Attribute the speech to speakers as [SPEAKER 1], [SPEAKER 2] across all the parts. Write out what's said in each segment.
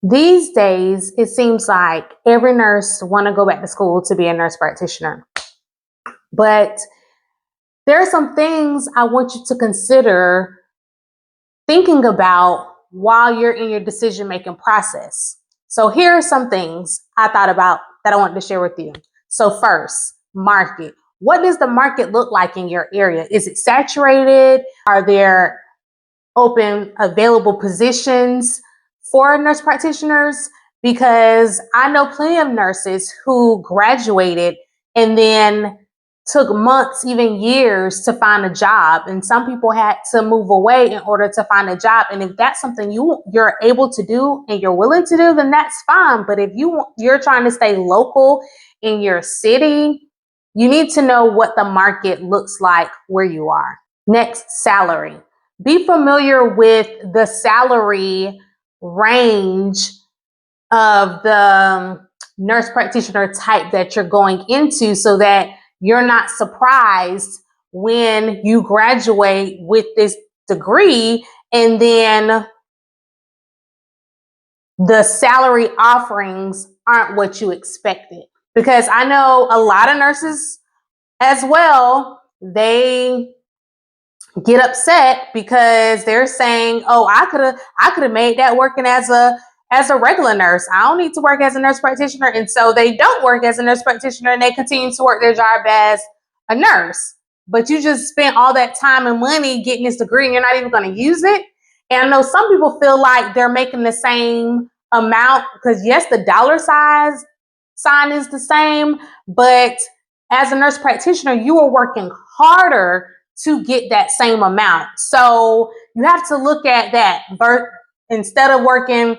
[SPEAKER 1] These days, it seems like every nurse want to go back to school to be a nurse practitioner. But there are some things I want you to consider thinking about while you're in your decision-making process. So here are some things I thought about that I wanted to share with you. So first, market. What does the market look like in your area? Is it saturated? Are there open available positions for nurse practitioners? Because I know plenty of nurses who graduated and then took months, even years to find a job. And some people had to move away in order to find a job. And if that's something you're able to do and you're willing to do, then that's fine. But if you're trying to stay local in your city, you need to know what the market looks like where you are. Next, salary. Be familiar with the salary range of the nurse practitioner type that you're going into so that you're not surprised when you graduate with this degree and then the salary offerings aren't what you expected. Because I know a lot of nurses as well, they get upset because they're saying, "Oh, I could have made that working as a regular nurse. I don't need to work as a nurse practitioner." And so they don't work as a nurse practitioner and they continue to work their job as a nurse. But you just spent all that time and money getting this degree and you're not even going to use it. And I know some people feel like they're making the same amount because yes, the dollar sign is the same, but as a nurse practitioner, you are working harder to get that same amount. So you have to look at that. Instead of working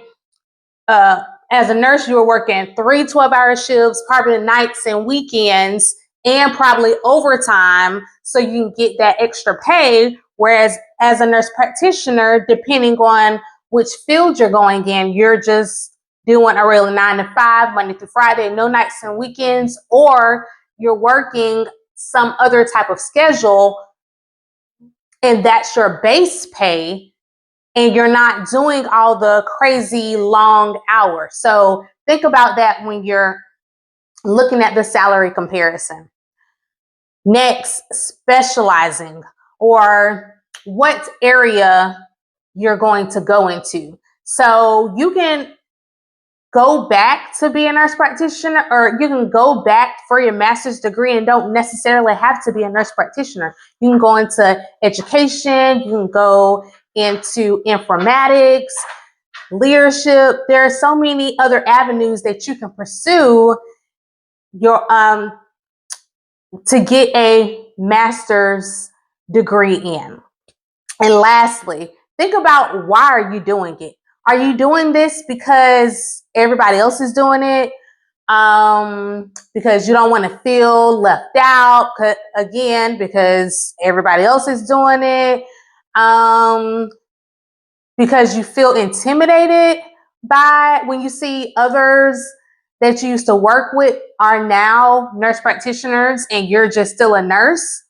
[SPEAKER 1] as a nurse, you are working 3 12-hour shifts, probably nights and weekends, and probably overtime, so you can get that extra pay. Whereas as a nurse practitioner, depending on which field you're going in, you're just doing a real 9 to 5, Monday through Friday, no nights and weekends, or you're working some other type of schedule and that's your base pay and you're not doing all the crazy long hours. So think about that when you're looking at the salary comparison. Next, specializing, or what area you're going to go into. So you can go back to be a nurse practitioner, or you can go back for your master's degree and don't necessarily have to be a nurse practitioner. You can go into education, you can go into informatics, leadership. There are so many other avenues that you can pursue your to get a master's degree in. And lastly, think about, why are you doing it? Are you doing this because everybody else is doing it? Because you don't want to feel left out, again, because everybody else is doing it? Because you feel intimidated by when you see others that you used to work with are now nurse practitioners and you're just still a nurse?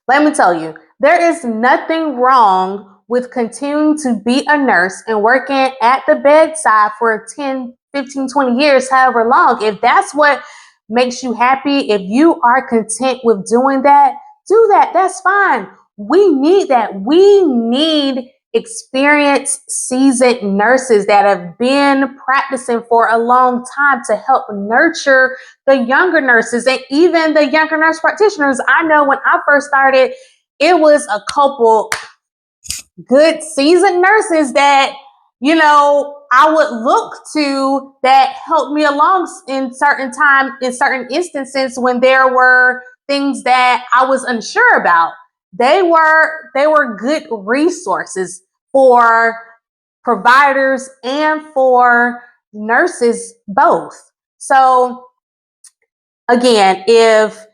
[SPEAKER 1] Let me tell you, there is nothing wrong with continuing to be a nurse and working at the bedside for 10, 15, 20 years, however long. If that's what makes you happy, if you are content with doing that, do that. That's fine. We need that. We need experienced, seasoned nurses that have been practicing for a long time to help nurture the younger nurses and even the younger nurse practitioners. I know when I first started, it was a couple good seasoned nurses that, I would look to, that helped me along in certain instances when there were things that I was unsure about. They were good resources for providers and for nurses both. So again, if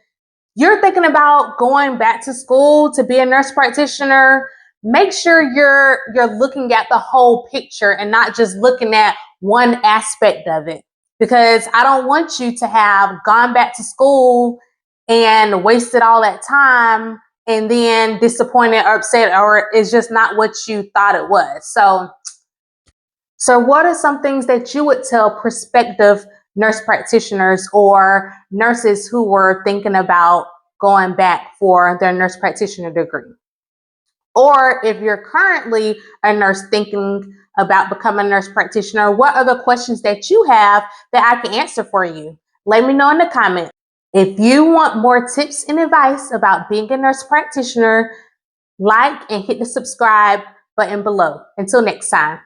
[SPEAKER 1] you're thinking about going back to school to be a nurse practitioner, make sure you're looking at the whole picture and not just looking at one aspect of it. Because I don't want you to have gone back to school and wasted all that time and then disappointed or upset, or it's just not what you thought it was. So what are some things that you would tell prospective nurse practitioners or nurses who were thinking about going back for their nurse practitioner degree? Or if you're currently a nurse thinking about becoming a nurse practitioner, what are the questions that you have that I can answer for you? Let me know in the comments. If you want more tips and advice about being a nurse practitioner, like and hit the subscribe button below. Until next time.